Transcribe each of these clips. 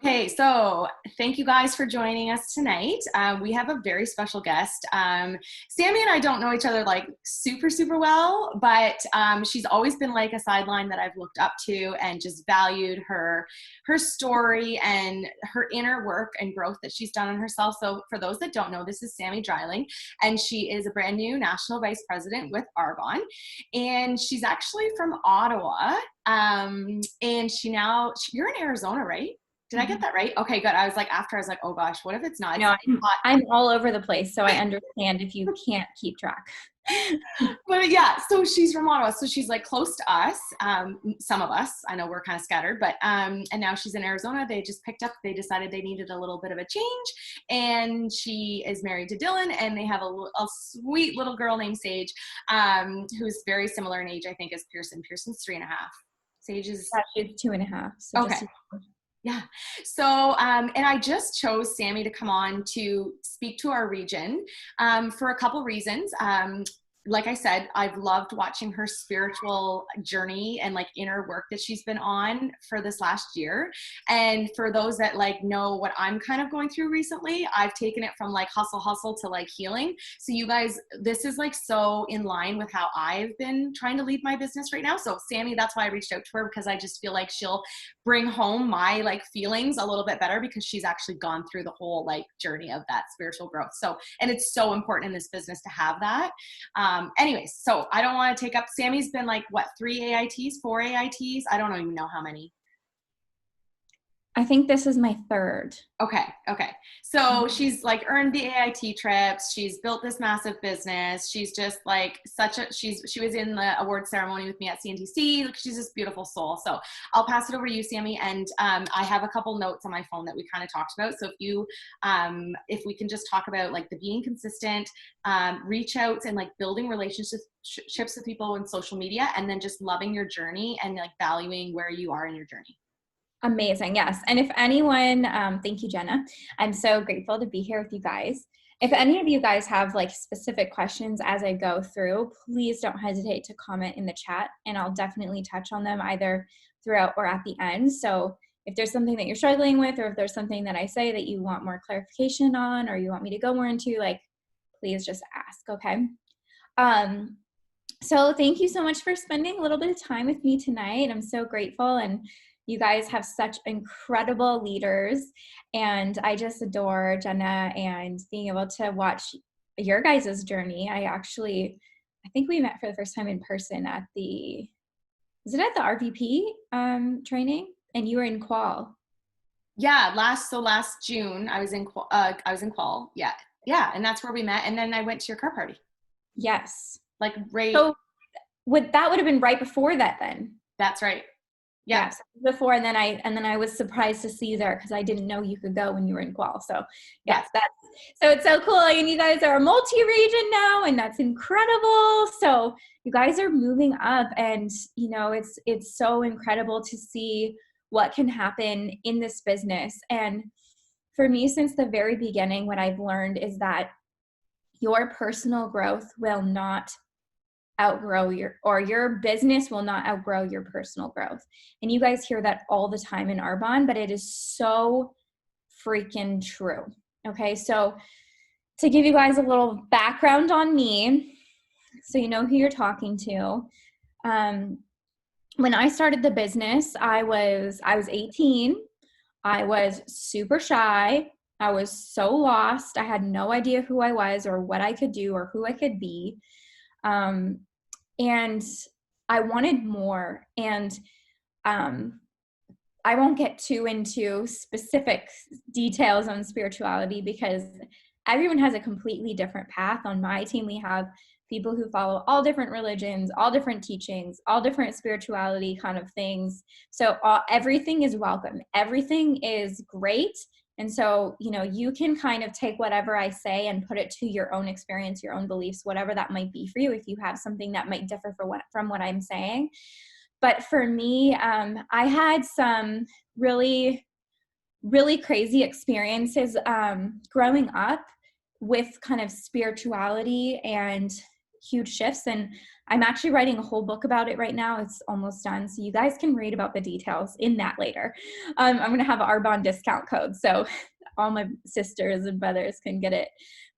Okay, so thank you guys for joining us tonight. We have a very special guest. Sammy and I don't know each other like super well, but she's always been like a sideline that I've looked up to and just valued her story and her inner work and growth that she's done on herself. So for those that don't know, this is Sammy Dreiling, and she is a brand new national vice president with Arbonne, and she's actually from Ottawa. And you're in Arizona, right? Did I get that right? Okay, good. I was like, oh gosh, what if it's not? No, I'm all over the place, so I understand if you can't keep track. But yeah, so she's from Ottawa, so she's like close to us. Some of us, I know we're kind of scattered, but and now she's in Arizona. They just picked up. They decided they needed a little bit of a change, and she is married to Dylan, and they have a sweet little girl named Sage, who's very similar in age, I think, as Pearson. Pearson's 3.5. Sage is she's 2.5. So okay. Yeah. So, and I just chose Sammy to come on to speak to our region for a couple reasons. Like I said, I've loved watching her spiritual journey and like inner work that she's been on for this last year. And for those that like know what I'm kind of going through recently, I've taken it from like hustle to like healing. So you guys, this is like so in line with how I've been trying to lead my business right now. So Sammy, that's why I reached out to her, because I just feel like she'll bring home my like feelings a little bit better, because she's actually gone through the whole like journey of that spiritual growth. So, and it's so important in this business to have that. Anyways, so I don't want to take up, Sammy's been like, what, 3 AITs, 4 AITs? I don't even know how many. I think this is my third. Okay. So she's like earned the AIT trips. She's built this massive business. She's just like she was in the award ceremony with me at CNTC. She's this beautiful soul. So I'll pass it over to you, Sammy. And I have a couple notes on my phone that we kind of talked about. So if we can just talk about like the being consistent, reach outs and like building relationships with people in social media, and then just loving your journey and like valuing where you are in your journey. Amazing. Yes. And if anyone, thank you, Jenna. I'm so grateful to be here with you guys. If any of you guys have like specific questions as I go through, please don't hesitate to comment in the chat, and I'll definitely touch on them either throughout or at the end. So if there's something that you're struggling with, or if there's something that I say that you want more clarification on, or you want me to go more into, like, please just ask. Okay. So thank you so much for spending a little bit of time with me tonight. I'm so grateful, and you guys have such incredible leaders, and I just adore Jenna and being able to watch your guys' journey. I think we met for the first time in person at the RVP training, and you were in Qual. Yeah, last June I was in Qual. Yeah, and that's where we met, and then I went to your car party. Yes. Like right. So that would have been right before that then. That's right. Yeah. Yes, before, and then I was surprised to see you there, because I didn't know you could go when you were in Qual. So yes, so it's so cool. And you guys are a multi-region now, and that's incredible. So you guys are moving up, and you know, it's so incredible to see what can happen in this business. And for me, since the very beginning, what I've learned is that your personal growth will not outgrow your business will not outgrow your personal growth. And you guys hear that all the time in Arbonne, but it is so freaking true. Okay, so to give you guys a little background on me, so you know who you're talking to. When I started the business, I was 18. I was super shy. I was so lost. I had no idea who I was or what I could do or who I could be. And I wanted more. And I won't get too into specific details on spirituality, because everyone has a completely different path. On my team, we have people who follow all different religions, all different teachings, all different spirituality kind of things. So everything is welcome. Everything is great. And so, you know, you can kind of take whatever I say and put it to your own experience, your own beliefs, whatever that might be for you, if you have something that might differ from what I'm saying. But for me, I had some really, really crazy experiences growing up with kind of spirituality and huge shifts. And I'm actually writing a whole book about it right now. It's almost done. So you guys can read about the details in that later. I'm going to have an Arbonne discount code. So all my sisters and brothers can get it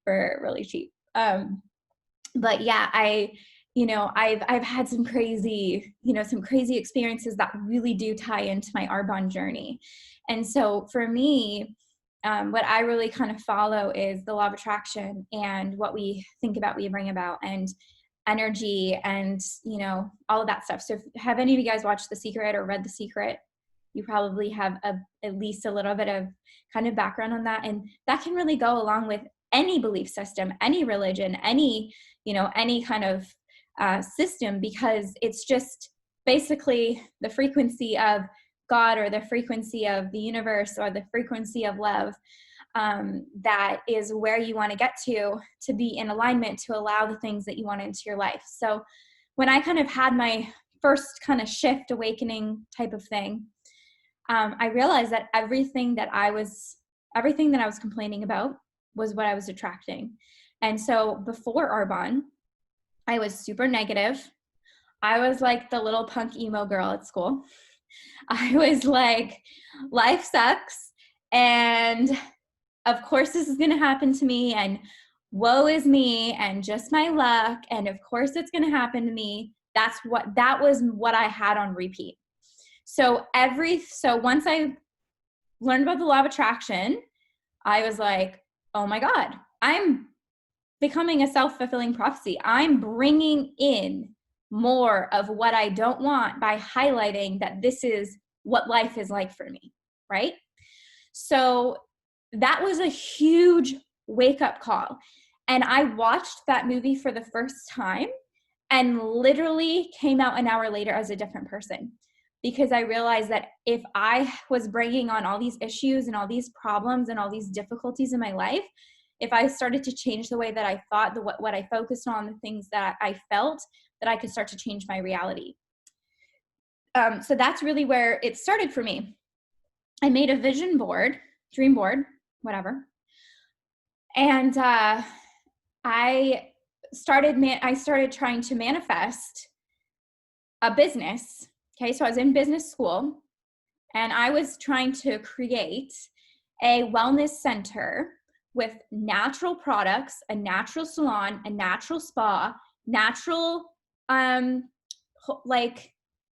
for really cheap. But yeah, I've had some crazy experiences that really do tie into my Arbonne journey. And so for me, what I really kind of follow is the law of attraction, and what we think about, we bring about, and energy, and, all of that stuff. So have any of you guys watched The Secret or read The Secret? You probably have at least a little bit of kind of background on that. And that can really go along with any belief system, any religion, any kind of system, because it's just basically the frequency of God, or the frequency of the universe, or the frequency of love, that is where you want to get to be in alignment, to allow the things that you want into your life. So when I kind of had my first kind of shift, awakening type of thing, I realized that everything that I was complaining about was what I was attracting. And so before Arbonne, I was super negative. I was like the little punk emo girl at school. I was like, life sucks, and of course this is going to happen to me, and woe is me, and just my luck, and of course it's going to happen to me. That was what I had on repeat. So once I learned about the law of attraction, I was like, oh my God, I'm becoming a self-fulfilling prophecy. I'm bringing in more of what I don't want by highlighting that this is what life is like for me, right? So that was a huge wake-up call. And I watched that movie for the first time and literally came out an hour later as a different person, because I realized that if I was bringing on all these issues and all these problems and all these difficulties in my life, if I started to change the way that I thought, what I focused on, the things that I felt, that I could start to change my reality. So that's really where it started for me. I made a vision board, dream board, whatever. And I started trying to manifest a business. Okay, so I was in business school, and I was trying to create a wellness center with natural products, a natural salon, a natural spa, natural like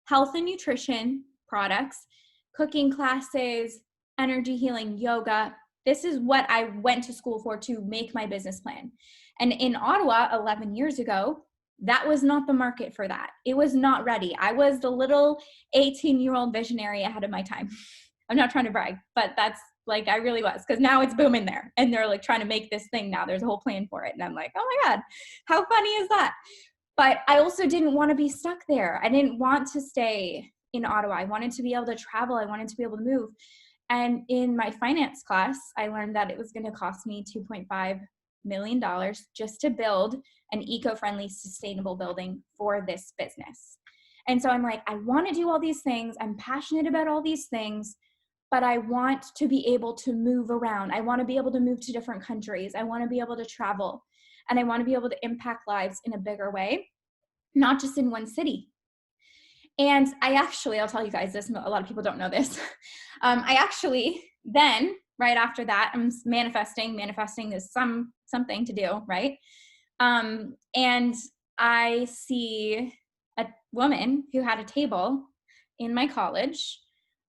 health and nutrition products, cooking classes, energy healing, yoga. This is what I went to school for, to make my business plan. And in Ottawa 11 years ago, that was not the market for that. It was not ready. I was the little 18-year-old visionary ahead of my time. I'm not trying to brag, but that's like, I really was, because now it's booming there, and they're like trying to make this thing now. There's a whole plan for it. And I'm like, oh my God, how funny is that? But I also didn't want to be stuck there. I didn't want to stay in Ottawa. I wanted to be able to travel. I wanted to be able to move. And in my finance class, I learned that it was going to cost me $2.5 million just to build an eco-friendly, sustainable building for this business. And so I'm like, I want to do all these things. I'm passionate about all these things, but I want to be able to move around. I want to be able to move to different countries. I want to be able to travel, and I want to be able to impact lives in a bigger way, not just in one city. And I'll tell you guys this, a lot of people don't know this. I actually then, right after that, I'm manifesting is something to do, right? And I see a woman who had a table in my college,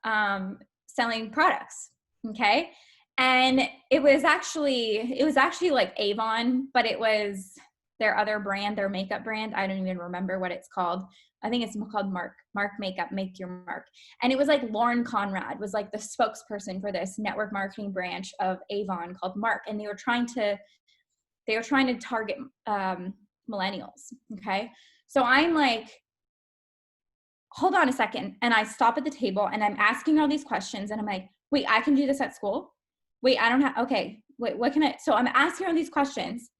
selling products. Okay. And it was actually like Avon, but it was their other brand, their makeup brand. I don't even remember what it's called. I think it's called Mark Makeup, Make Your Mark. And it was like Lauren Conrad was like the spokesperson for this network marketing branch of Avon called Mark. And they were trying to target millennials. Okay. So I'm like, hold on a second. And I stop at the table and I'm asking all these questions, and I'm like, wait, I can do this at school? Wait, I don't have, okay, wait, what can I, so I'm asking all these questions.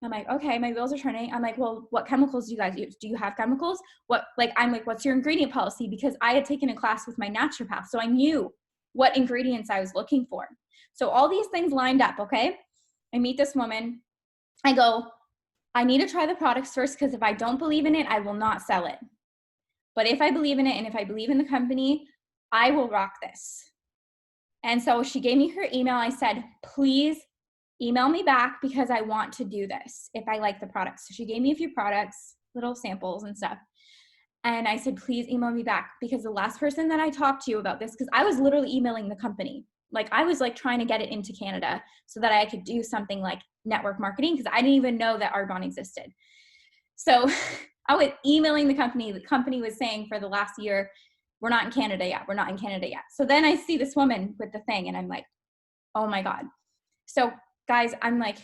I'm like, okay, my wheels are turning. I'm like, well, what chemicals do you guys use? Do you have chemicals? I'm like, what's your ingredient policy? Because I had taken a class with my naturopath, so I knew what ingredients I was looking for. So all these things lined up, okay? I meet this woman. I go, I need to try the products first, because if I don't believe in it, I will not sell it. But if I believe in it and if I believe in the company, I will rock this. And so she gave me her email. I said, please email me back because I want to do this if I like the products. So she gave me a few products, little samples and stuff. And I said, please email me back, because the last person that I talked to about this, because I was literally emailing the company. Like I was like trying to get it into Canada so that I could do something like network marketing, because I didn't even know that Arbonne existed. So I was emailing the company. The company was saying for the last year, we're not in Canada yet. We're not in Canada yet. So then I see this woman with the thing and I'm like, oh my God. So guys, I'm like,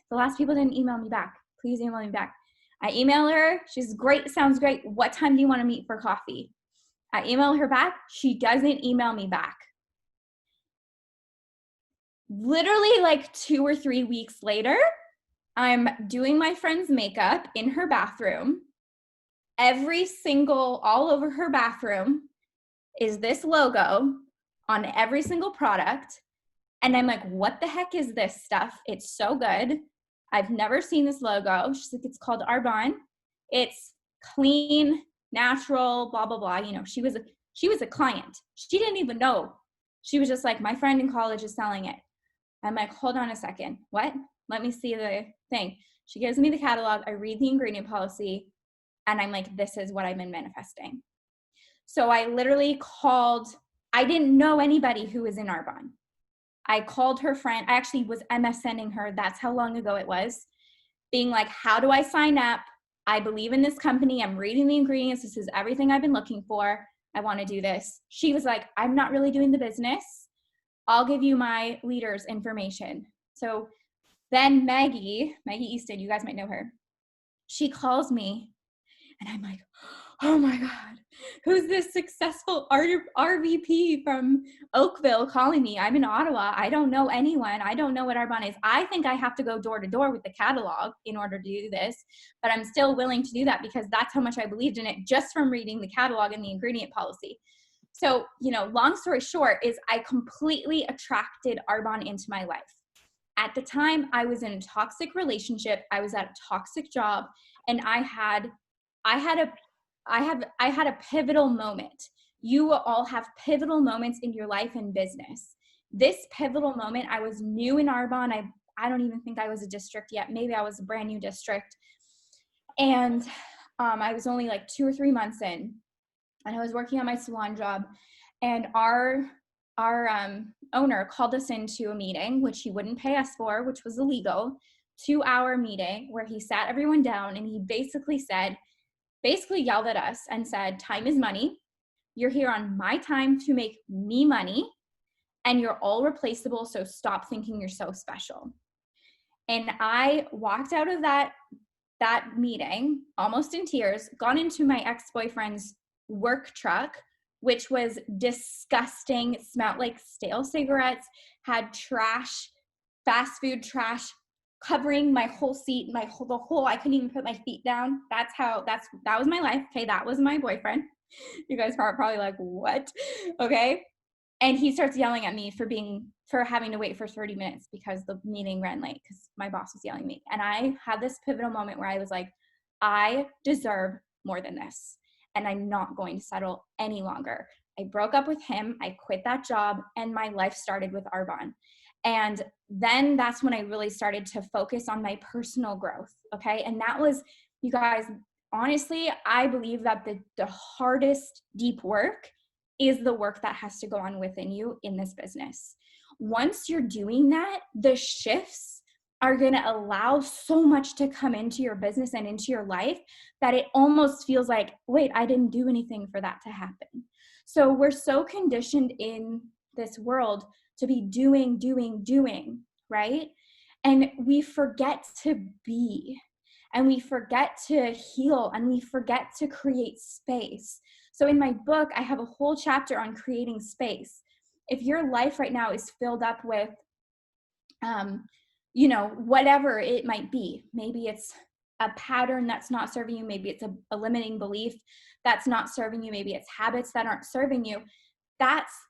the last people didn't email me back. Please email me back. I email her. She's great. Sounds great. What time do you want to meet for coffee? I email her back. She doesn't email me back. Literally like 2 or 3 weeks later, I'm doing my friend's makeup in her bathroom. All over her bathroom is this logo on every single product. And I'm like, what the heck is this stuff? It's so good. I've never seen this logo. She's like, it's called Arbonne. It's clean, natural, blah, blah, blah. You know, she was a client. She didn't even know. She was just like, my friend in college is selling it. I'm like, hold on a second. What? Let me see the thing. She gives me the catalog. I read the ingredient policy. And I'm like, this is what I've been manifesting. So I literally called. I didn't know anybody who was in Arbonne. I called her friend. I actually was MSNing her. That's how long ago it was. Being like, how do I sign up? I believe in this company. I'm reading the ingredients. This is everything I've been looking for. I want to do this. She was like, I'm not really doing the business. I'll give you my leader's information. So then Maggie Easton, you guys might know her. She calls me and I'm like, oh my God, who's this successful RVP from Oakville calling me? I'm in Ottawa. I don't know anyone. I don't know what Arbonne is. I think I have to go door to door with the catalog in order to do this, but I'm still willing to do that because that's how much I believed in it just from reading the catalog and the ingredient policy. So, you know, long story short is I completely attracted Arbonne into my life. At the time, I was in a toxic relationship. I was at a toxic job, and I had a pivotal moment. You will all have pivotal moments in your life and business. This pivotal moment, I was new in Arbonne. I don't even think I was a district yet. Maybe I was a brand new district. And I was only like 2 or 3 months in, and I was working on my salon job, and our owner called us into a meeting, which he wouldn't pay us for, which was illegal, 2-hour meeting where he sat everyone down and he basically yelled at us and said, time is money. You're here on my time to make me money, and you're all replaceable, so stop thinking you're so special. And I walked out of that meeting almost in tears, gone into my ex-boyfriend's work truck, which was disgusting, smelled like stale cigarettes, had trash, fast food trash covering my whole seat, I couldn't even put my feet down. That was my life. Okay. That was my boyfriend. You guys are probably like, what? Okay. And he starts yelling at me for having to wait for 30 minutes because the meeting ran late because my boss was yelling at me. And I had this pivotal moment where I was like, I deserve more than this, and I'm not going to settle any longer. I broke up with him. I quit that job, and my life started with Arbonne. And then that's when I really started to focus on my personal growth. Okay. And that was, you guys, honestly, I believe that the hardest deep work is the work that has to go on within you in this business. Once you're doing that, the shifts are going to allow so much to come into your business and into your life that it almost feels like, wait, I didn't do anything for that to happen. So we're so conditioned in this world to be doing, right? And we forget to be, and we forget to heal, and we forget to create space. So in my book, I have a whole chapter on creating space. If your life right now is filled up with, whatever it might be, maybe it's a pattern that's not serving you, maybe it's a limiting belief that's not serving you, maybe it's habits that aren't serving you.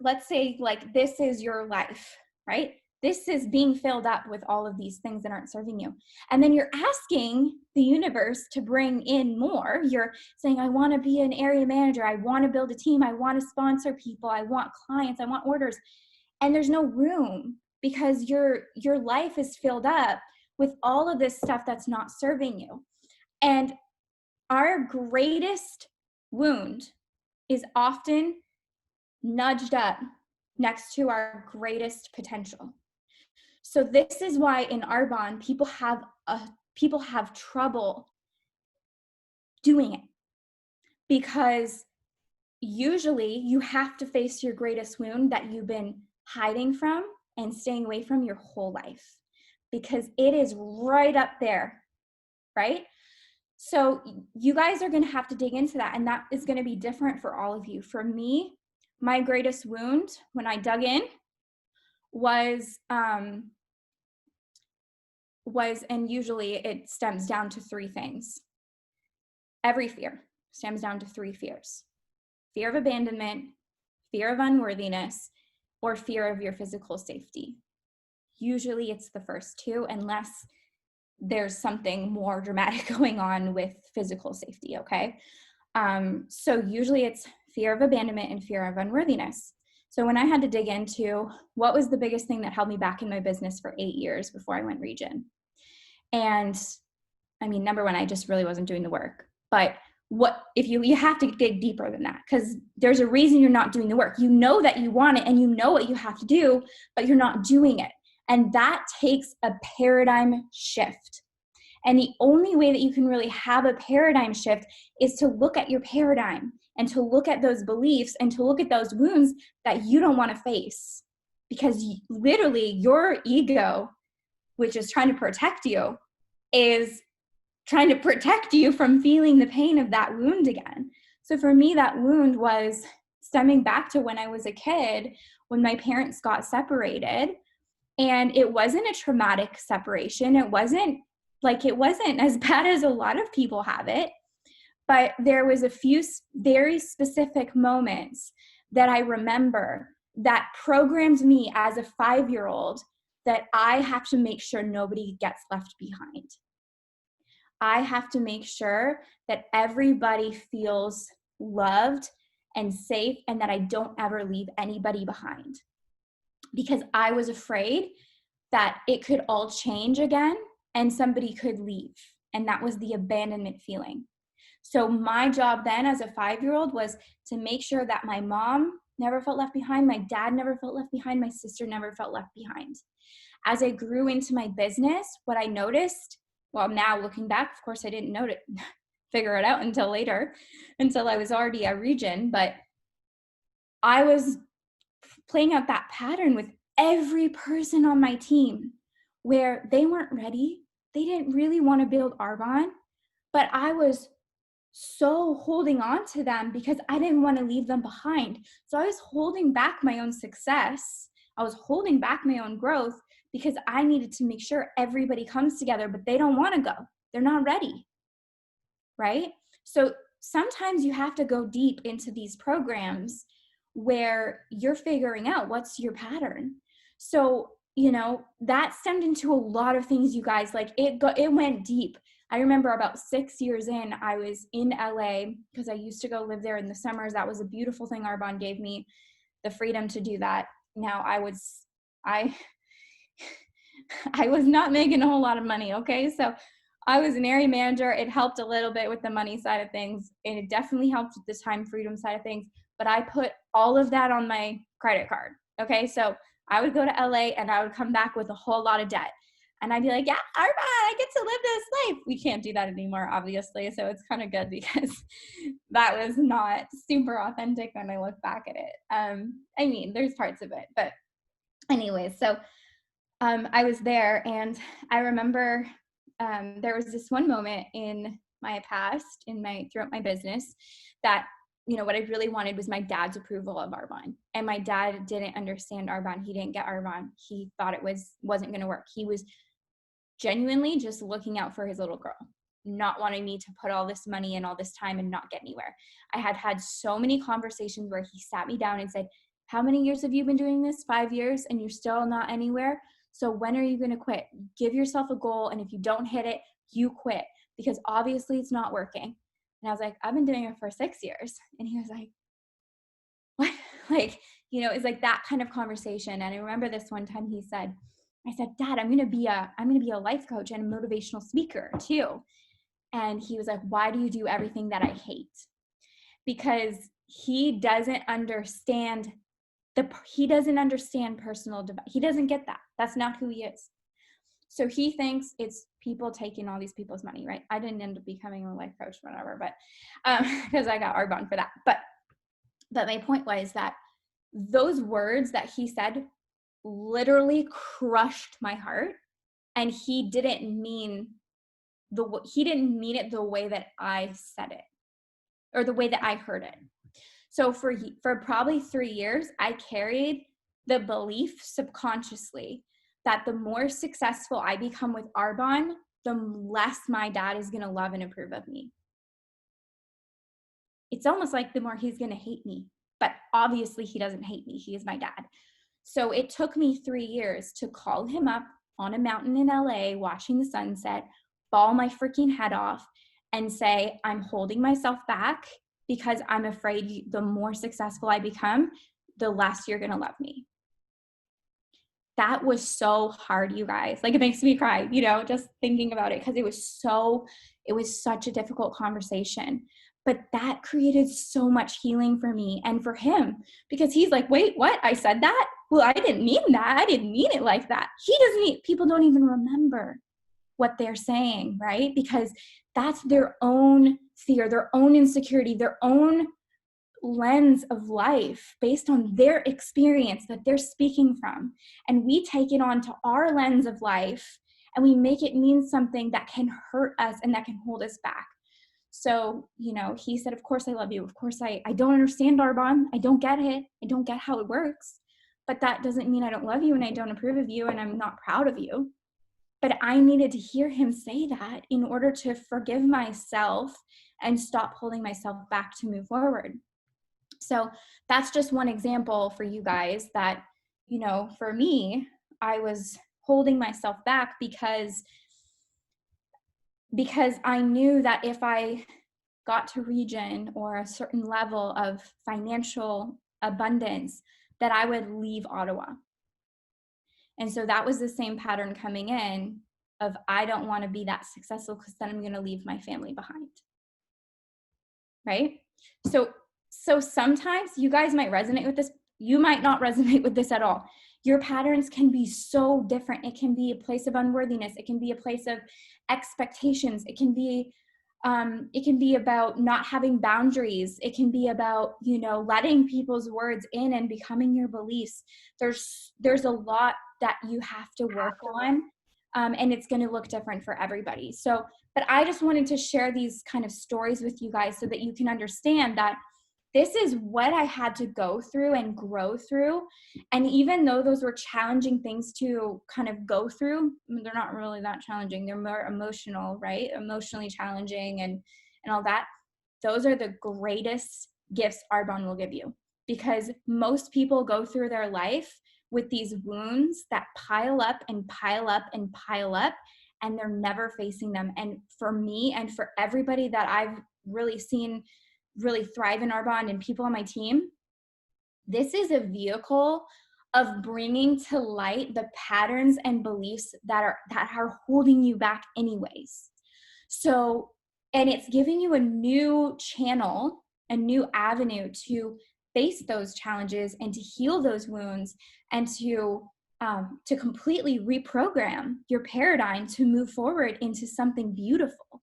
Let's say like this is your life, right? this is being filled up with all of these things that aren't serving you. And then you're asking the universe to bring in more. You're saying, I want to be an area manager. I want to build a team. I want to sponsor people. I want clients. I want orders. And there's no room because your life is filled up with all of this stuff that's not serving you. And our greatest wound is often nudged up next to our greatest potential. So this is why in Arbonne, people have trouble doing it, because usually you have to face your greatest wound that you've been hiding from and staying away from your whole life, because it is right up there, right? So you guys are going to have to dig into that, and that is going to be different for all of you. For me, my greatest wound when I dug in was, and usually it stems down to three things. Every fear stems down to three fears: fear of abandonment, fear of unworthiness, or fear of your physical safety. Usually it's the first two, unless there's something more dramatic going on with physical safety, okay? So usually it's fear of abandonment and fear of unworthiness. So when I had to dig into what was the biggest thing that held me back in my business for 8 years before I went region. And I mean, number one, I just really wasn't doing the work. But what if you have to dig deeper than that, because there's a reason you're not doing the work. You know that you want it and you know what you have to do, but you're not doing it. And that takes a paradigm shift. And the only way that you can really have a paradigm shift is to look at your paradigm and to look at those beliefs and to look at those wounds that you don't want to face. Because literally your ego, which is trying to protect you, is trying to protect you from feeling the pain of that wound again. So for me, that wound was stemming back to when I was a kid, when my parents got separated. And it wasn't a traumatic separation. It wasn't as bad as a lot of people have it. But there was a few very specific moments that I remember that programmed me as a 5-year-old that I have to make sure nobody gets left behind. I have to make sure that everybody feels loved and safe, and that I don't ever leave anybody behind. Because I was afraid that it could all change again and somebody could leave. And that was the abandonment feeling. So my job then as a 5-year-old was to make sure that my mom never felt left behind, my dad never felt left behind, my sister never felt left behind. As I grew into my business, what I noticed, well, now looking back, of course I didn't figure it out until later, until I was already at region, but I was playing out that pattern with every person on my team where they weren't ready. They didn't really want to build Arbonne, but I was so holding on to them because I didn't want to leave them behind. So I was holding back my own success. I was holding back my own growth because I needed to make sure everybody comes together, but they don't want to go. They're not ready, right? So sometimes you have to go deep into these programs where you're figuring out what's your pattern. So, that stemmed into a lot of things, you guys. Like it went deep. I remember about 6 years in, I was in LA because I used to go live there in the summers. That was a beautiful thing. Arbonne gave me the freedom to do that. Now I was not making a whole lot of money. Okay. So I was an area manager. It helped a little bit with the money side of things, and it definitely helped with the time freedom side of things. But I put all of that on my credit card. Okay. So I would go to LA and I would come back with a whole lot of debt. And I'd be like, yeah, Arbonne, I get to live this life. We can't do that anymore, obviously. So it's kind of good because that was not super authentic when I look back at it. I mean, there's parts of it. But anyways, so I was there, and I remember there was this one moment in my past, throughout my business, that what I really wanted was my dad's approval of Arbonne. And my dad didn't understand Arbonne. He didn't get Arbonne. He thought it wasn't going to work. He was genuinely just looking out for his little girl, not wanting me to put all this money and all this time and not get anywhere. I had so many conversations where he sat me down and said, how many years have you been doing this? 5 years, and you're still not anywhere? So when are you going to quit? Give yourself a goal. And if you don't hit it, you quit, because obviously it's not working. And I was like, I've been doing it for 6 years. And he was like, what? Like, it's like that kind of conversation. And I remember this one time I said, Dad, I'm going to be a life coach and a motivational speaker too. And he was like, why do you do everything that I hate? Because he doesn't understand personal development. He doesn't get that. That's not who he is. So he thinks it's people taking all these people's money, right? I didn't end up becoming a life coach, whatever, but because I got Arbonne for that. But my point was that those words that he said literally crushed my heart, and he didn't mean it the way that I said it, or the way that I heard it. So for probably 3 years, I carried the belief subconsciously that the more successful I become with Arbonne, the less my dad is going to love and approve of me. It's almost like the more he's going to hate me. But obviously he doesn't hate me. He is my dad. So it took me 3 years to call him up on a mountain in LA, watching the sunset, bawl my freaking head off, and say, I'm holding myself back because I'm afraid the more successful I become, the less you're going to love me. That was so hard, you guys. Like, it makes me cry, just thinking about it, because it was such a difficult conversation. But that created so much healing for me and for him, because he's like, wait, what? I said that? Well, I didn't mean that. I didn't mean it like that. People don't even remember what they're saying, right? Because that's their own fear, their own insecurity, their own lens of life based on their experience that they're speaking from. And we take it on to our lens of life and we make it mean something that can hurt us and that can hold us back. So, he said, of course I love you. Of course I don't understand, Arbonne. I don't get it. I don't get how it works. But that doesn't mean I don't love you and I don't approve of you and I'm not proud of you. But I needed to hear him say that in order to forgive myself and stop holding myself back to move forward. So that's just one example for you guys that, for me, I was holding myself back because I knew that if I got to region or a certain level of financial abundance, that I would leave Ottawa. And so that was the same pattern coming in of, I don't want to be that successful because then I'm going to leave my family behind. Right? So sometimes you guys might resonate with this. You might not resonate with this at all. Your patterns can be so different. It can be a place of unworthiness. It can be a place of expectations. It can be about not having boundaries. It can be about, letting people's words in and becoming your beliefs. There's a lot that you have to work on. And it's going to look different for everybody. So, but I just wanted to share these kind of stories with you guys so that you can understand that this is what I had to go through and grow through. And even though those were challenging things to kind of go through, they're not really that challenging. They're more emotional, right? Emotionally challenging and all that. Those are the greatest gifts Arbonne will give you, because most people go through their life with these wounds that pile up and pile up and pile up, and they're never facing them. And for me and for everybody that I've really seen really thrive in Arbonne and people on my team, this is a vehicle of bringing to light the patterns and beliefs that are holding you back anyways. So, and it's giving you a new channel, a new avenue to face those challenges and to heal those wounds and to completely reprogram your paradigm to move forward into something beautiful.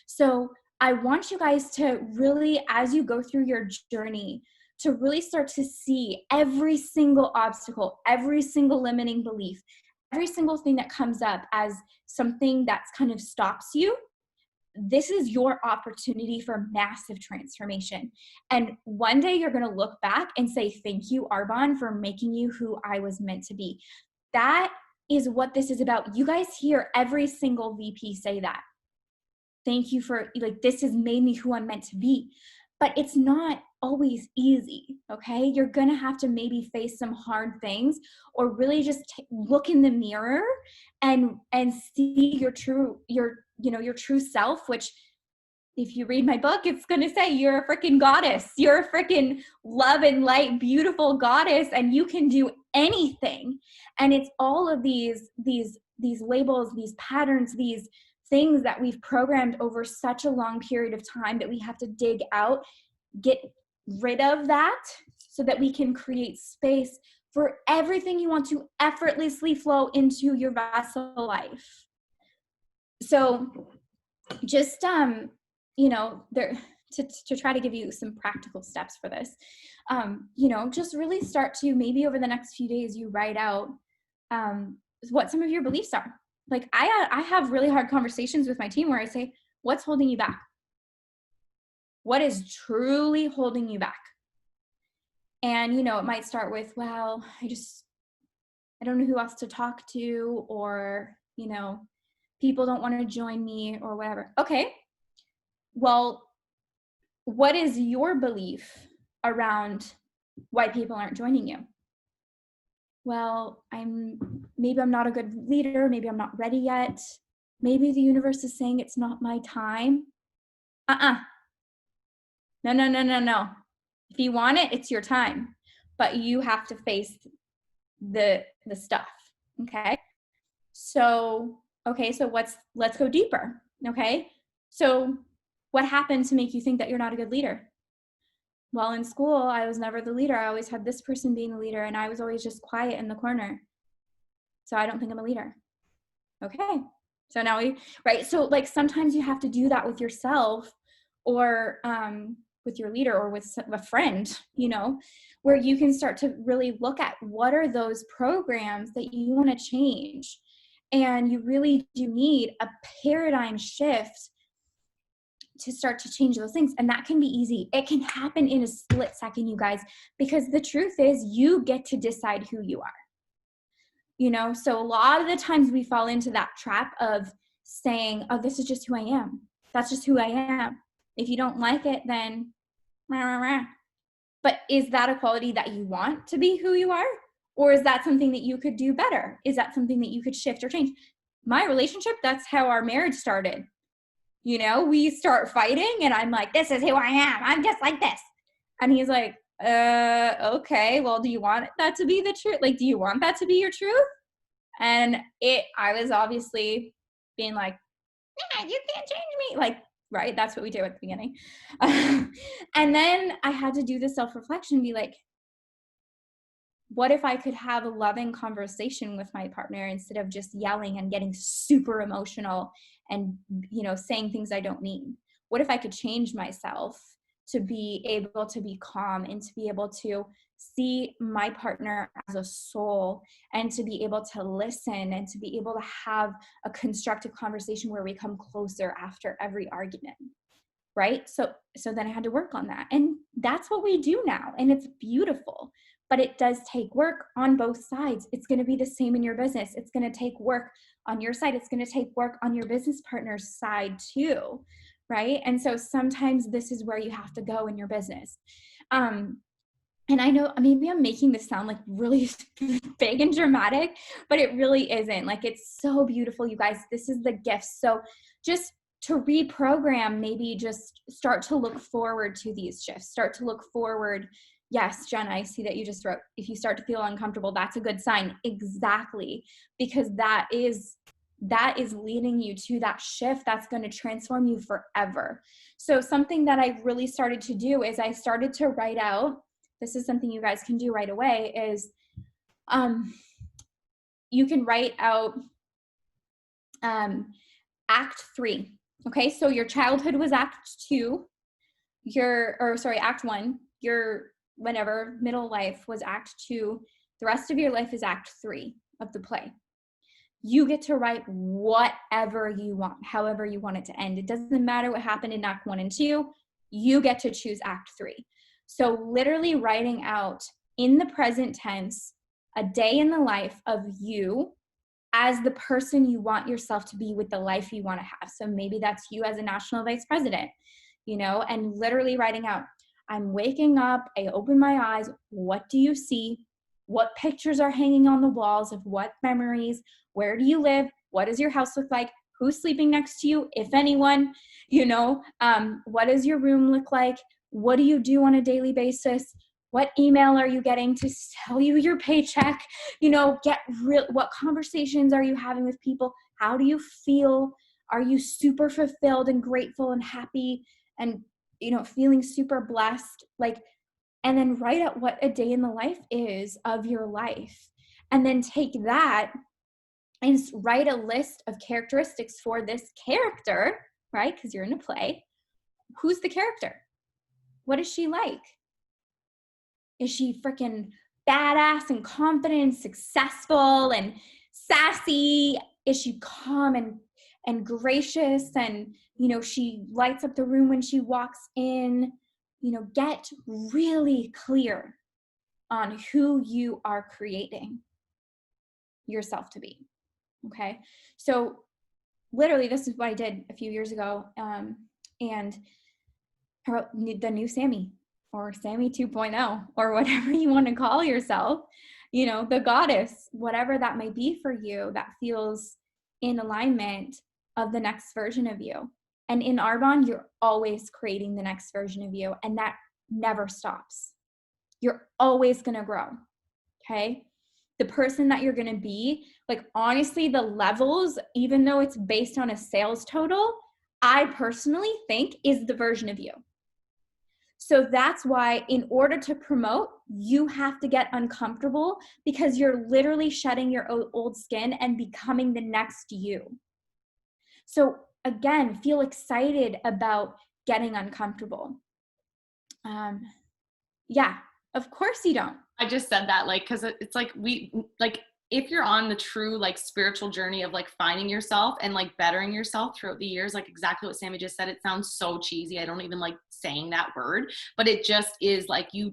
So I want you guys to really, as you go through your journey, to really start to see every single obstacle, every single limiting belief, every single thing that comes up as something that's kind of stops you. This is your opportunity for massive transformation. And one day you're going to look back and say, thank you, Arbonne, for making you who I was meant to be. That is what this is about. You guys hear every single VP say that. Thank you for, this has made me who I'm meant to be. But it's not always easy. Okay. You're going to have to maybe face some hard things, or really just look in the mirror and see your true, your true self, which, if you read my book, it's going to say you're a freaking goddess. You're a freaking love and light, beautiful goddess, and you can do anything. And it's all of these labels, these patterns, these things that we've programmed over such a long period of time that we have to dig out, get rid of that, so that we can create space for everything you want to effortlessly flow into your vessel life. So just, there, to try to give you some practical steps for this, just really start to, maybe over the next few days, you write out what some of your beliefs are. Like I have really hard conversations with my team where I say, what's holding you back? What is truly holding you back? And, it might start with, well, I don't know who else to talk to, or, people don't want to join me, or whatever. Okay. Well, what is your belief around why people aren't joining you? Well, maybe I'm not a good leader. Maybe I'm not ready yet. Maybe the universe is saying it's not my time. No. If you want it, it's your time, but you have to face the stuff. Okay. So let's go deeper. Okay. So what happened to make you think that you're not a good leader? Well, in school, I was never the leader. I always had this person being the leader, and I was always just quiet in the corner. So I don't think I'm a leader. Okay. So now right. So like sometimes you have to do that with yourself, or with your leader, or with a friend, where you can start to really look at what are those programs that you want to change. And you really do need a paradigm shift to start to change those things. And that can be easy. It can happen in a split second, you guys, because the truth is you get to decide who you are. So a lot of the times we fall into that trap of saying, oh, this is just who I am. That's just who I am. If you don't like it, then rah, rah, rah. But is that a quality that you want to be who you are? Or is that something that you could do better? Is that something that you could shift or change? My relationship, that's how our marriage started. We start fighting and I'm like, this is who I am. I'm just like this. And he's like, okay, well, do you want that to be the truth? Like, do you want that to be your truth? And I was obviously being like, yeah, you can't change me. Like, right. That's what we do at the beginning. And then I had to do the self-reflection and be like, what if I could have a loving conversation with my partner instead of just yelling and getting super emotional and, saying things I don't mean? What if I could change myself to be able to be calm and to be able to see my partner as a soul, and to be able to listen and to be able to have a constructive conversation where we come closer after every argument? Right? So then I had to work on that. And that's what we do now. And it's beautiful. But it does take work on both sides. It's going to be the same in your business. It's going to take work on your side. It's going to take work on your business partner's side too, right? And so sometimes this is where you have to go in your business. And I know maybe I'm making this sound like really big and dramatic, but it really isn't. Like, it's so beautiful, you guys. This is the gift. So just to reprogram, maybe just start to look forward to these shifts. Start to look forward. Yes, Jen, I see that you just wrote, if you start to feel uncomfortable, that's a good sign. Exactly. Because that is leading you to that shift that's going to transform you forever. So something that I really started to do is I started to write out, this is something you guys can do right away, is you can write out Act 3. Okay, so your childhood was Act 2. Act 1. Your middle life was Act 2. The rest of your life is Act 3 of the play. You get to write whatever you want, however you want it to end. It doesn't matter what happened in Act 1 and 2. You get to choose Act 3. So literally writing out in the present tense a day in the life of you as the person you want yourself to be with the life you want to have. So maybe that's you as a national vice president, and literally writing out, I'm waking up, I open my eyes. What do you see? What pictures are hanging on the walls of what memories? Where do you live? What does your house look like? Who's sleeping next to you, if anyone? What does your room look like? What do you do on a daily basis? What email are you getting to tell you your paycheck? What conversations are you having with people? How do you feel? Are you super fulfilled and grateful and happy and, feeling super blessed? And then write out what a day in the life is of your life. And then take that and write a list of characteristics for this character, right? Because you're in a play. Who's the character? What is she like? Is she freaking badass and confident and successful and sassy? Is she calm and gracious and, she lights up the room when she walks in? Get really clear on who you are creating yourself to be. Okay. So literally this is what I did a few years ago. And I wrote the new Sammy, or Sammy 2.0, or whatever you want to call yourself, the goddess, whatever that may be for you, that feels in alignment of the next version of you. And in Arbonne, you're always creating the next version of you, and that never stops. You're always going to grow. Okay. The person that you're going to be, honestly, the levels, even though it's based on a sales total, I personally think is the version of you. So that's why in order to promote, you have to get uncomfortable, because you're literally shedding your old skin and becoming the next you. So again, feel excited about getting uncomfortable. Yeah, of course you don't. I just said that because it's if you're on the true spiritual journey of finding yourself and bettering yourself throughout the years, exactly what Sammy just said, it sounds so cheesy. I don't even like saying that word, but it just is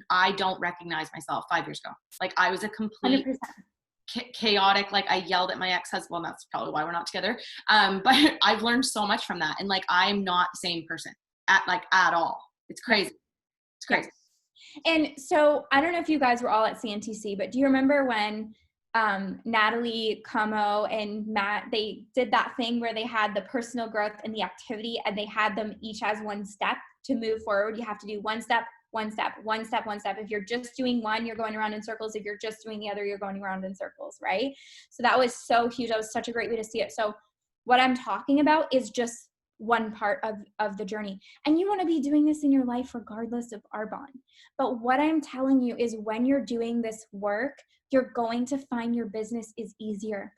I don't recognize myself 5 years ago. I was a complete 100%. Chaotic. I yelled at my ex-husband. Well, that's probably why we're not together. But I've learned so much from that. And I'm not the same person at all. It's crazy. It's crazy. Yeah. And so I don't know if you guys were all at CNTC, but do you remember when Natalie, Como, and Matt, they did that thing where they had the personal growth and the activity, and they had them each as one step to move forward? You have to do one step, one step, one step, one step. If you're just doing one, you're going around in circles. If you're just doing the other, you're going around in circles, right? So that was so huge. That was such a great way to see it. So what I'm talking about is just one part of the journey. And you want to be doing this in your life regardless of Arbonne. But what I'm telling you is when you're doing this work, you're going to find your business is easier.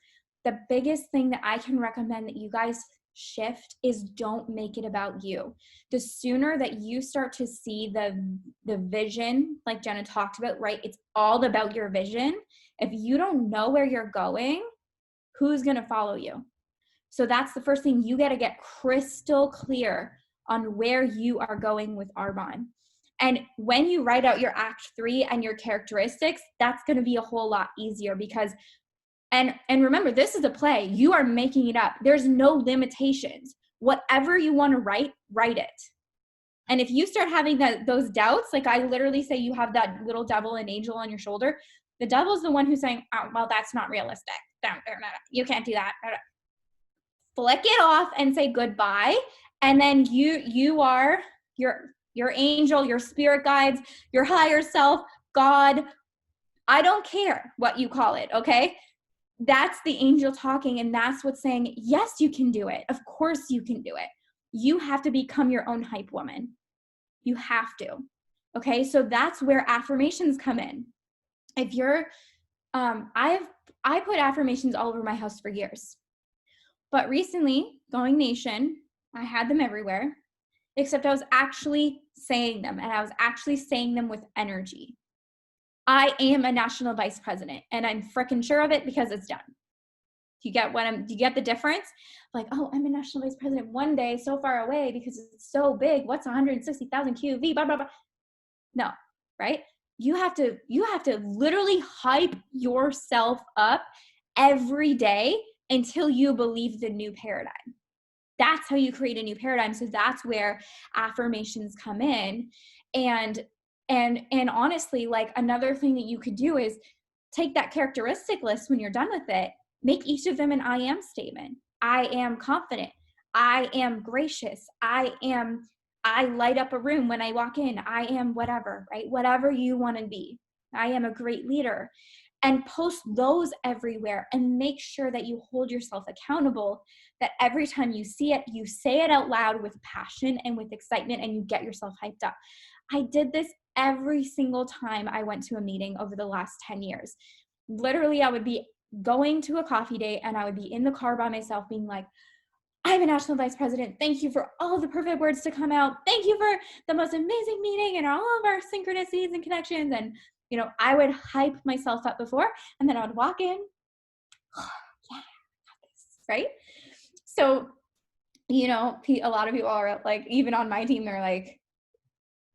The biggest thing that I can recommend that you guys shift is don't make it about you. The sooner that you start to see the vision, like Jenna talked about, right? It's all about your vision. If you don't know where you're going, who's going to follow you? So that's the first thing. You got to get crystal clear on where you are going with Arbonne. And when you write out your Act 3 and your characteristics, that's going to be a whole lot easier because, and remember, this is a play. You are making it up. There's no limitations. Whatever you want to write it. And if you start having those doubts, I literally say you have that little devil and angel on your shoulder, the devil's the one who's saying, oh, well, that's not realistic. You can't do that. Flick it off and say goodbye. And then you are your angel, your spirit guides, your higher self, God. I don't care what you call it, okay? That's the angel talking, and that's what's saying, yes, you can do it. Of course you can do it. You have to become your own hype woman. You have to, okay? So that's where affirmations come in. If you're, I put affirmations all over my house for years. But recently, Going Nation, I had them everywhere, except I was actually saying them, and I was actually saying them with energy. I am a national vice president, and I'm freaking sure of it because it's done. Do you get the difference? Oh, I'm a national vice president one day, so far away because it's so big. What's 160,000 QV? Blah, blah, blah. No, right? You have to literally hype yourself up every day until you believe the new paradigm. That's how you create a new paradigm. So that's where affirmations come in. And honestly, like, another thing that you could do is take that characteristic list when you're done with it, make each of them an I am statement. I am confident. I am gracious. I light up a room when I walk in. I am whatever, right? Whatever you want to be. I am a great leader. And post those everywhere and make sure that you hold yourself accountable, that every time you see it, you say it out loud with passion and with excitement, and you get yourself hyped up. I did this every single time I went to a meeting over the last 10 years. Literally, I would be going to a coffee date and I would be in the car by myself being like, I'm a national vice president. Thank you for all the perfect words to come out. Thank you for the most amazing meeting and all of our synchronicities and connections. And, you know, I would hype myself up before, and then I would walk in, oh, yeah, I got this, right? So, you know, a lot of people are like, even on my team, they're like,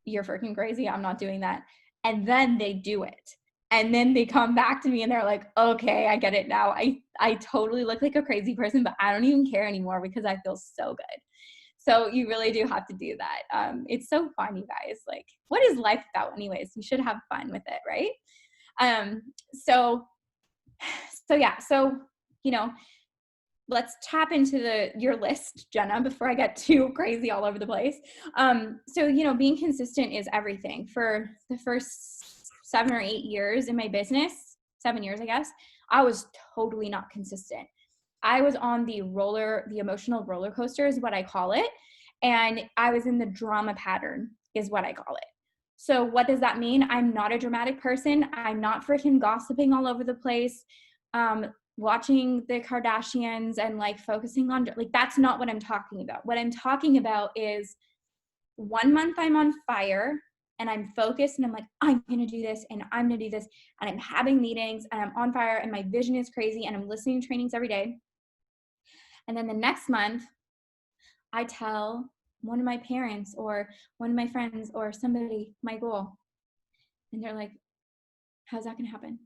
you're freaking crazy. I'm not doing that. And then they do it. And then they come back to me and they're like, okay, I get it now. I totally look like a crazy person, but I don't even care anymore because I feel so good. So you really do have to do that. It's so fun, you guys. Like, what is life without anyways? You should have fun with it, right? So yeah. So, you know, let's tap into your list, Jenna, before I get too crazy all over the place. So, you know, being consistent is everything. For the first 7 or 8 years in my business, 7 years, I guess, I was totally not consistent. I was on the emotional roller coaster is what I call it. And I was in the drama pattern is what I call it. So what does that mean? I'm not a dramatic person. I'm not freaking gossiping all over the place. Watching the Kardashians and like focusing on, like, that's not what I'm talking about. What I'm talking about is 1 month I'm on fire and I'm focused and I'm like, I'm going to do this and I'm going to do this. And I'm having meetings and I'm on fire and my vision is crazy and I'm listening to trainings every day. And then the next month I tell one of my parents or one of my friends or somebody my goal. And they're like, how's that going to happen?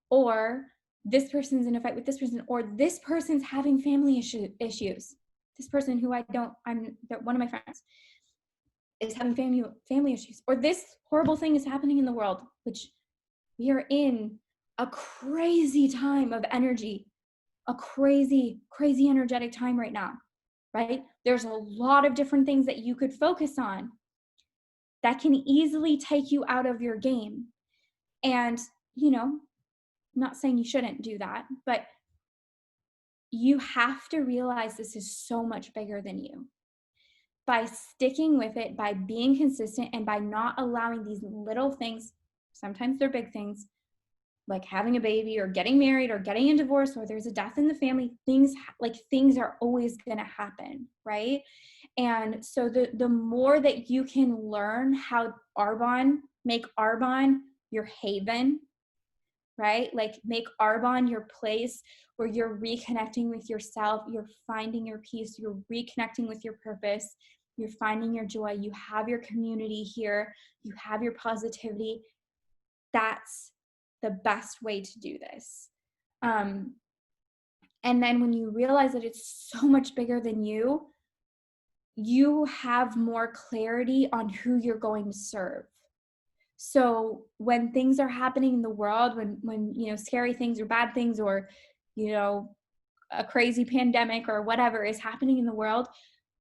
Or this person's in a fight with this person, or this person's having family issues. This person who one of my friends is having family issues, or this horrible thing is happening in the world, which we are in a crazy time of energy, a crazy, crazy energetic time right now, right? There's a lot of different things that you could focus on that can easily take you out of your game. And, you know, I'm not saying you shouldn't do that, but you have to realize this is so much bigger than you. By sticking with it, by being consistent, and by not allowing these little things, sometimes they're big things, like having a baby or getting married or getting a divorce or there's a death in the family, things are always going to happen, right? And so the more that you can learn how make Arbonne your haven, right? Like, make Arbonne your place where you're reconnecting with yourself, you're finding your peace, you're reconnecting with your purpose, you're finding your joy, you have your community here, you have your positivity. That's the best way to do this. And then when you realize that it's so much bigger than you, you have more clarity on who you're going to serve. So when things are happening in the world, when you know, scary things or bad things or, you know, a crazy pandemic or whatever is happening in the world,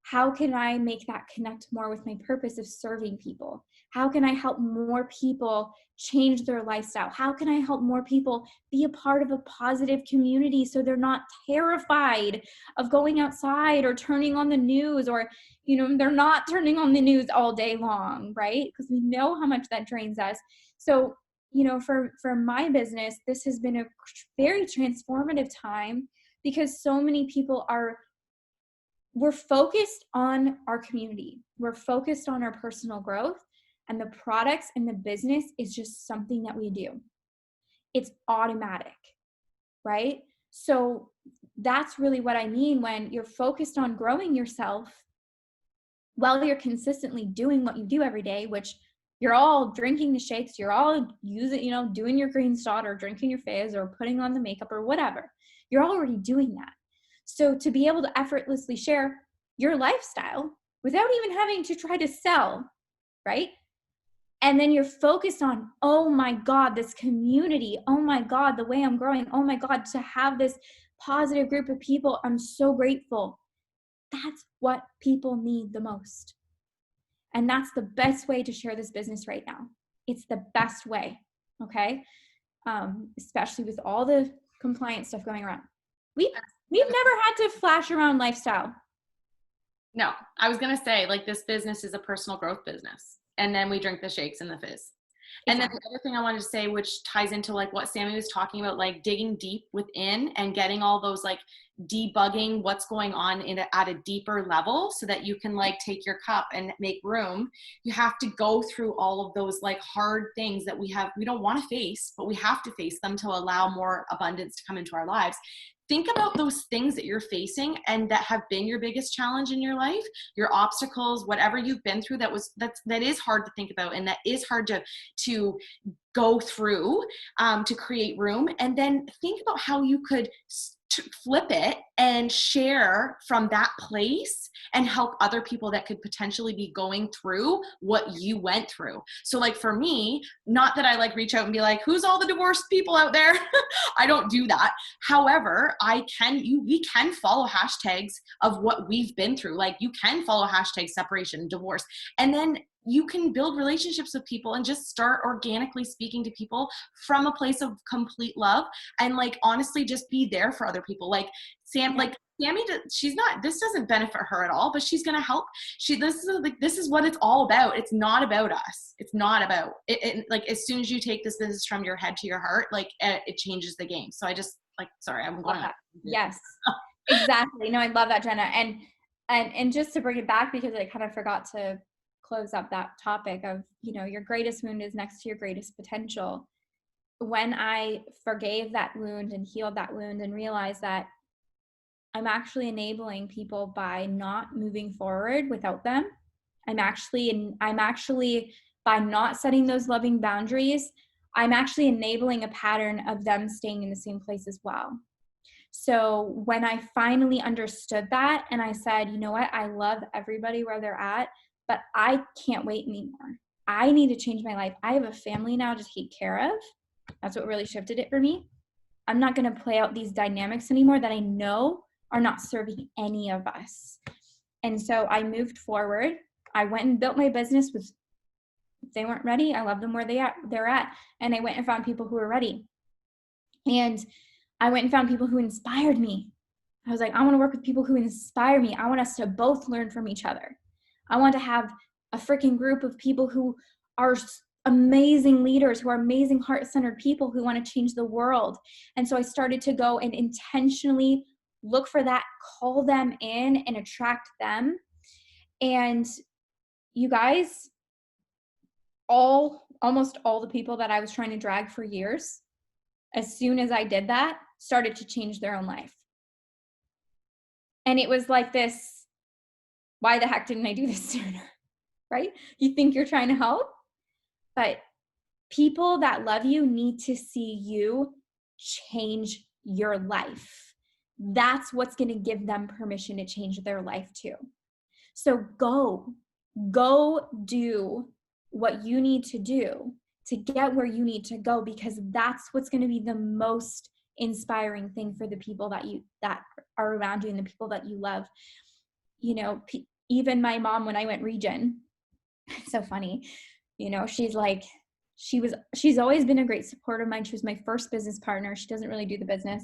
how can I make that connect more with my purpose of serving people? How can I help more people change their lifestyle? How can I help more people be a part of a positive community so they're not terrified of going outside or turning on the news, or, you know, they're not turning on the news all day long, right? Because we know how much that drains us. So, you know, for my business, this has been a very transformative time because so many people we're focused on our community. We're focused on our personal growth, and the products and the business is just something that we do. It's automatic, right? So that's really what I mean when you're focused on growing yourself while you're consistently doing what you do every day, which you're all drinking the shakes, you're all using, you know, doing your green shot or drinking your fizz or putting on the makeup or whatever. You're already doing that. So to be able to effortlessly share your lifestyle without even having to try to sell right? And then you're focused on, oh my God, this community. Oh my God, the way I'm growing. Oh my God, to have this positive group of people. I'm so grateful. That's what people need the most. And that's the best way to share this business right now. It's the best way, okay? Especially with all the compliance stuff going around. We've never had to flash around lifestyle. No, I was going to say, like, this business is a personal growth business. And then we drink the shakes and the fizz. And then the other thing I wanted to say, which ties into like what Sammy was talking about, like digging deep within and getting all those, like debugging what's going on at a deeper level so that you can like take your cup and make room. You have to go through all of those like hard things that we don't want to face, but we have to face them to allow more abundance to come into our lives. Think about those things that you're facing and that have been your biggest challenge in your life, your obstacles, whatever you've been through that is hard to think about and that is hard to go through to create room. And then think about how you could flip it and share from that place and help other people that could potentially be going through what you went through. So like for me, not that I like reach out and be like, who's all the divorced people out there? I don't do that. However, we can follow hashtags of what we've been through. Like you can follow hashtag separation, divorce, and then you can build relationships with people and just start organically speaking to people from a place of complete love and like honestly just be there for other people. Like Sammy, this doesn't benefit her at all, but she's going to help. This is what it's all about. It's not about us. It's not about it. Like as soon as you take this business from your head to your heart, like it changes the game. So I just sorry, I'm going on. Yes, exactly. No, I love that, Jenna. And just to bring it back, because I kind of forgot to close up that topic of, your greatest wound is next to your greatest potential. When I forgave that wound and healed that wound and realized that I'm actually enabling people by not moving forward without them. I'm actually by not setting those loving boundaries, I'm actually enabling a pattern of them staying in the same place as well. So when I finally understood that and I said, you know what, I love everybody where they're at, but I can't wait anymore. I need to change my life. I have a family now to take care of. That's what really shifted it for me. I'm not going to play out these dynamics anymore that I know are not serving any of us. And so I moved forward. I went and built my business with, if they weren't ready, I love them where they're at. And I went and found people who were ready. And I went and found people who inspired me. I was like, I want to work with people who inspire me. I want us to both learn from each other. I want to have a freaking group of people who are amazing leaders, who are amazing heart-centered people who want to change the world. And so I started to go and intentionally look for that, call them in and attract them. And you guys, almost all the people that I was trying to drag for years, as soon as I did that, started to change their own life. And it was like this, why the heck didn't I do this sooner? Right? You think you're trying to help, but people that love you need to see you change your life. That's what's going to give them permission to change their life too. So go do what you need to do to get where you need to go, because that's what's going to be the most inspiring thing for the people that are around you and the people that you love. Even my mom, when I went region, so funny, she's like, she's always been a great supporter of mine. She was my first business partner. She doesn't really do the business.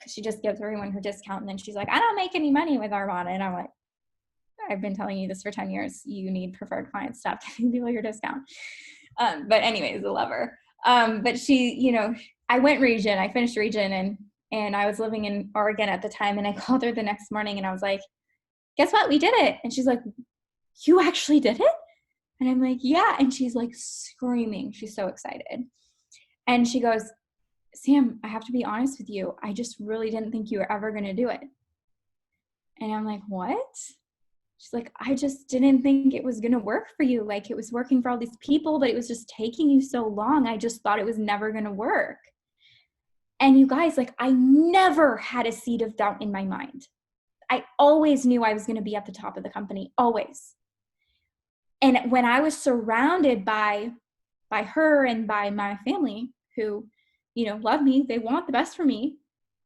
She just gives everyone her discount. And then she's like, I don't make any money with Armada. And I'm like, I've been telling you this for 10 years. You need preferred client stuff. Giving people your discount. But anyways, I love her. But she, I went region. I finished region and I was living in Oregon at the time. And I called her the next morning and I was like, guess what? We did it. And she's like, you actually did it? And I'm like, yeah. And she's like screaming. She's so excited. And she goes, Sam, I have to be honest with you. I just really didn't think you were ever going to do it. And I'm like, what? She's like, I just didn't think it was going to work for you. Like it was working for all these people, but it was just taking you so long. I just thought it was never going to work. And you guys, like I never had a seed of doubt in my mind. I always knew I was going to be at the top of the company, always. And when I was surrounded by her and by my family who, you know, love me, they want the best for me,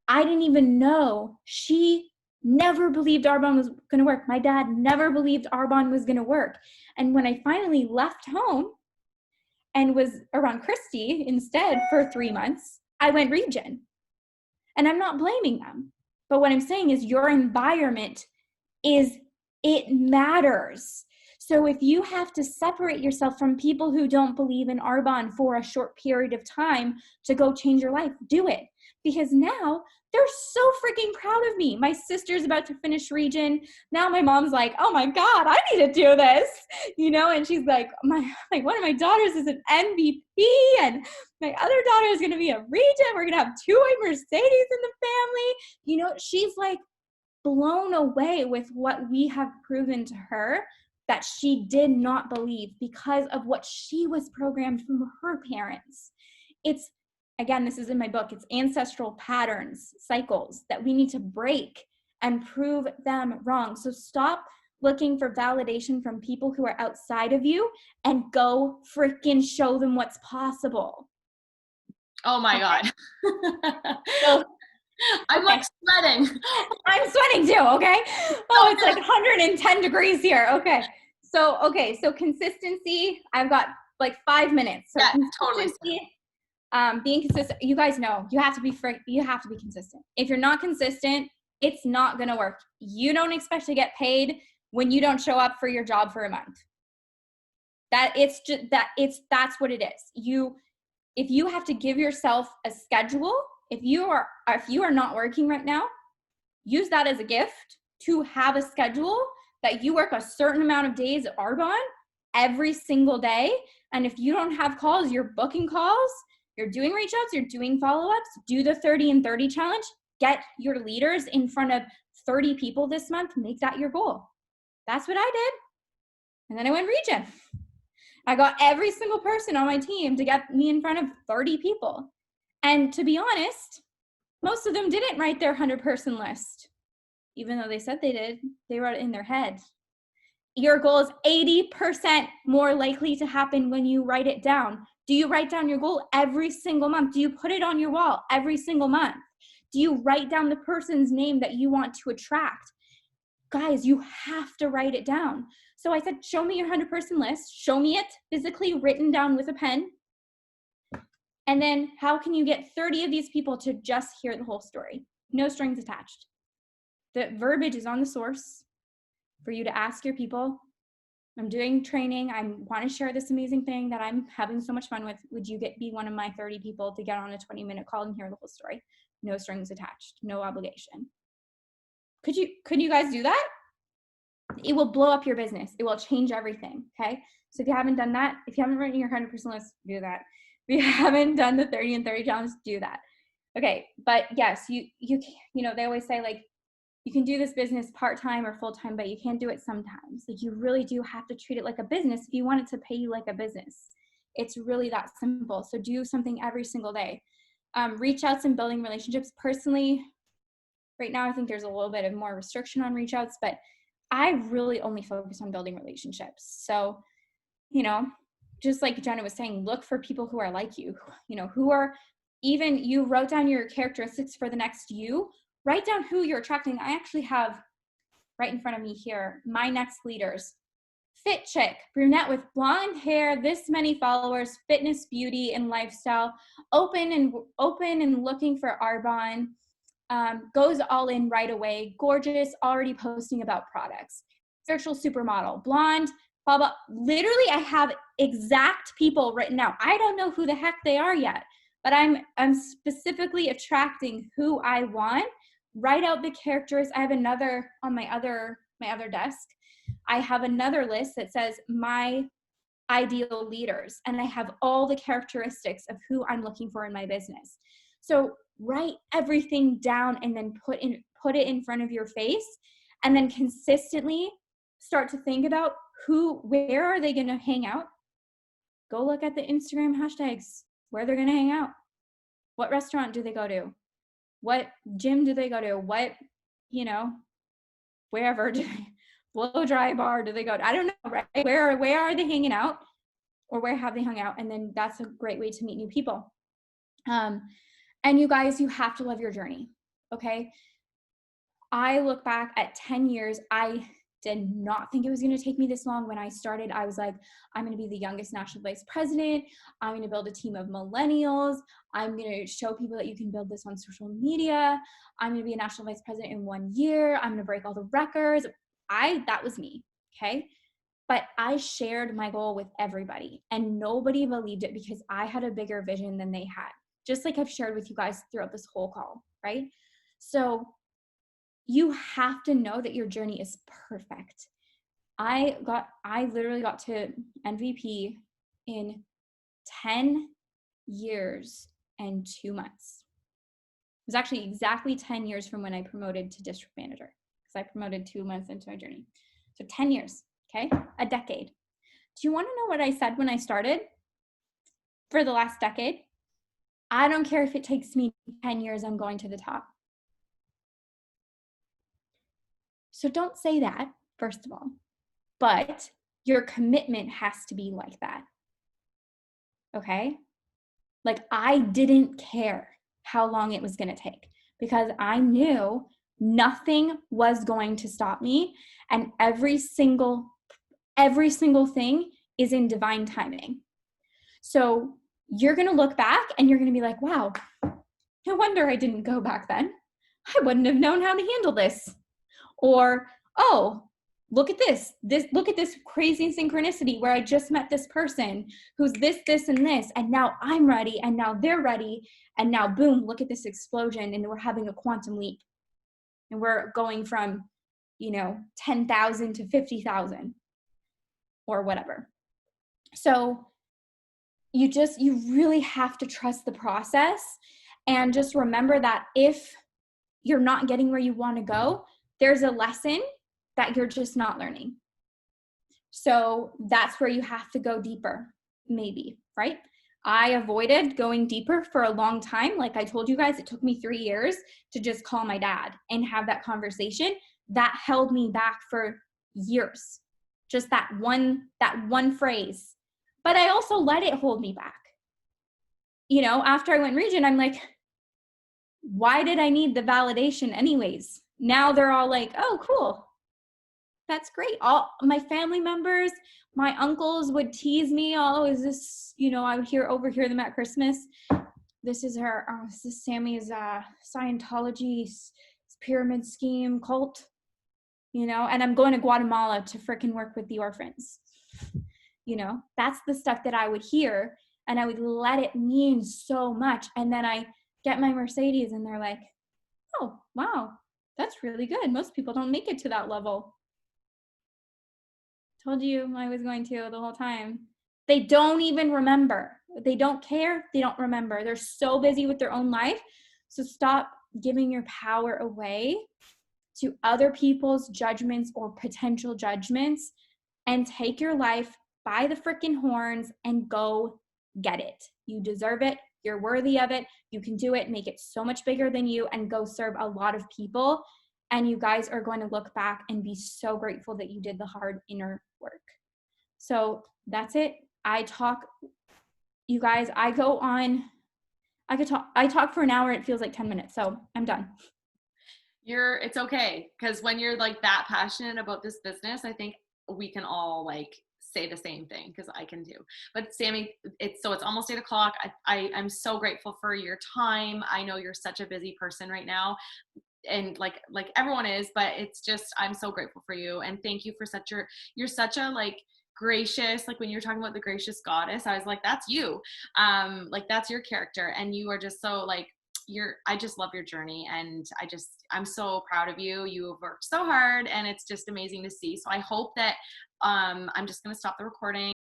I didn't even know. She never believed Arbonne was going to work. My dad never believed Arbonne was going to work. And when I finally left home and was around Christy instead for 3 months, I went region. And I'm not blaming them. But what I'm saying is your environment it matters. So if you have to separate yourself from people who don't believe in Arbonne for a short period of time to go change your life, do it. Because now they're so freaking proud of me. My sister's about to finish region. Now my mom's like, oh my God, I need to do this. You know, and she's like, one of my daughters is an MVP and my other daughter is going to be a region. We're going to have 2 white Mercedes in the family. You know, she's like blown away with what we have proven to her that she did not believe because of what she was programmed from her parents. It's, again, this is in my book, it's ancestral patterns, cycles that we need to break and prove them wrong. So stop looking for validation from people who are outside of you and go freaking show them what's possible. Oh my God. So, I'm like sweating. I'm sweating too, okay? Oh, it's like 110 degrees here. Okay. So consistency, I've got like 5 minutes. So yeah, consistency, totally. Being consistent, you guys know, you have to be consistent. If you're not consistent, it's not going to work. You don't expect to get paid when you don't show up for your job for a month. That's what it is. If you have to give yourself a schedule, if you are not working right now, use that as a gift to have a schedule that you work a certain amount of days at Arbonne every single day. And if you don't have calls, you're booking calls, you're doing reach outs, you're doing follow-ups, do the 30 and 30 challenge, get your leaders in front of 30 people this month, make that your goal. That's what I did. And then I went region. I got every single person on my team to get me in front of 30 people. And to be honest, most of them didn't write their 100-person list. Even though they said they did, they wrote it in their head. Your goal is 80% more likely to happen when you write it down. Do you write down your goal every single month? Do you put it on your wall every single month? Do you write down the person's name that you want to attract? Guys, you have to write it down. So I said, show me your 100-person list. Show me it physically written down with a pen. And then how can you get 30 of these people to just hear the whole story? No strings attached. The verbiage is on the source for you to ask your people. I'm doing training. I want to share this amazing thing that I'm having so much fun with. Would you be one of my 30 people to get on a 20-minute call and hear the whole story? No strings attached, no obligation. Could you guys do that? It will blow up your business. It will change everything, okay? So if you haven't done that, if you haven't written your 100% list, do that. If you haven't done the 30 and 30 challenge, do that. Okay, but yes, you know, they always say like, you can do this business part-time or full-time, but you can't do it sometimes. Like you really do have to treat it like a business if you want it to pay you like a business. It's really that simple. So do something every single day. Reach outs and building relationships. Personally, right now, I think there's a little bit of more restriction on reach outs, but I really only focus on building relationships. So, you know, just like Jenna was saying, look for people who are like you, you know, who are even, you wrote down your characteristics for the next you, write down who you're attracting. I actually have right in front of me here, my next leaders. Fit chick, brunette with blonde hair, this many followers, fitness, beauty, and lifestyle, open and looking for Arbonne, goes all in right away, gorgeous, already posting about products. Spiritual supermodel, blonde, blah, blah. Literally, I have exact people written out. I don't know who the heck they are yet, but I'm specifically attracting who I want. Write out the characters. I have another on my other desk. I have another list that says my ideal leaders, and I have all the characteristics of who I'm looking for in my business. So write everything down and then put it in front of your face, and then consistently start to think about where are they going to hang out? Go look at the Instagram hashtags, where they're going to hang out. What restaurant do they go to? What gym do they go to? What, you know, wherever blow dry bar do they go to? I don't know, right? Where are they hanging out, or where have they hung out? And then that's a great way to meet new people. And you guys, you have to love your journey. Okay. I look back at 10 years. I did not think it was going to take me this long. When I started, I was like, I'm going to be the youngest national vice president. I'm going to build a team of millennials. I'm going to show people that you can build this on social media. I'm going to be a national vice president in 1 year. I'm going to break all the records. That was me. Okay. But I shared my goal with everybody, and nobody believed it because I had a bigger vision than they had, just like I've shared with you guys throughout this whole call, right? So you have to know that your journey is perfect. I literally got to MVP in 10 years and 2 months. It was actually exactly 10 years from when I promoted to district manager, because I promoted 2 months into my journey. So 10 years, okay? A decade. Do you want to know what I said when I started for the last decade? I don't care if it takes me 10 years, I'm going to the top. So don't say that, first of all, but your commitment has to be like that. Okay? Like, I didn't care how long it was going to take, because I knew nothing was going to stop me, and every single thing is in divine timing. So you're going to look back and you're going to be like, wow, no wonder I didn't go back then. I wouldn't have known how to handle this. Or, oh, look at this, look at this crazy synchronicity where I just met this person who's this, and this, and now I'm ready, and now they're ready, and now boom, look at this explosion, and we're having a quantum leap. And we're going from, 10,000 to 50,000 or whatever. So you really have to trust the process, and just remember that if you're not getting where you want to go, there's a lesson that you're just not learning. So that's where you have to go deeper, maybe, right? I avoided going deeper for a long time. Like I told you guys, it took me 3 years to just call my dad and have that conversation. That held me back for years. Just that one phrase. But I also let it hold me back. After I went region, I'm like, why did I need the validation anyways? Now they're all like, oh, cool. That's great. All my family members, my uncles would tease me. Oh, is this, I would overhear them at Christmas. This is Sammy's Scientology pyramid scheme cult, and I'm going to Guatemala to frickin' work with the orphans. That's the stuff that I would hear, and I would let it mean so much. And then I get my Mercedes and they're like, oh, wow, that's really good. Most people don't make it to that level. Told you I was going to the whole time. They don't even remember. They don't care. They don't remember. They're so busy with their own life. So stop giving your power away to other people's judgments or potential judgments, and take your life by the freaking horns and go get it. You deserve it. You're worthy of it. You can do it. Make it so much bigger than you, and go serve a lot of people. And you guys are going to look back and be so grateful that you did the hard inner work. So that's it. I talk for an hour. It feels like 10 minutes. So I'm done. It's okay. Because when you're like that passionate about this business, I think we can all like say the same thing, because I can do. But Sammy, it's almost 8:00. I'm so grateful for your time. I know you're such a busy person right now, and like everyone is, but it's just, I'm so grateful for you, and thank you for you're such a like gracious, like when you were talking about the gracious goddess, I was like, that's you, like that's your character, and you are just so like, I just love your journey, and I'm so proud of you. You have worked so hard, and it's just amazing to see. So I hope that I'm just going to stop the recording.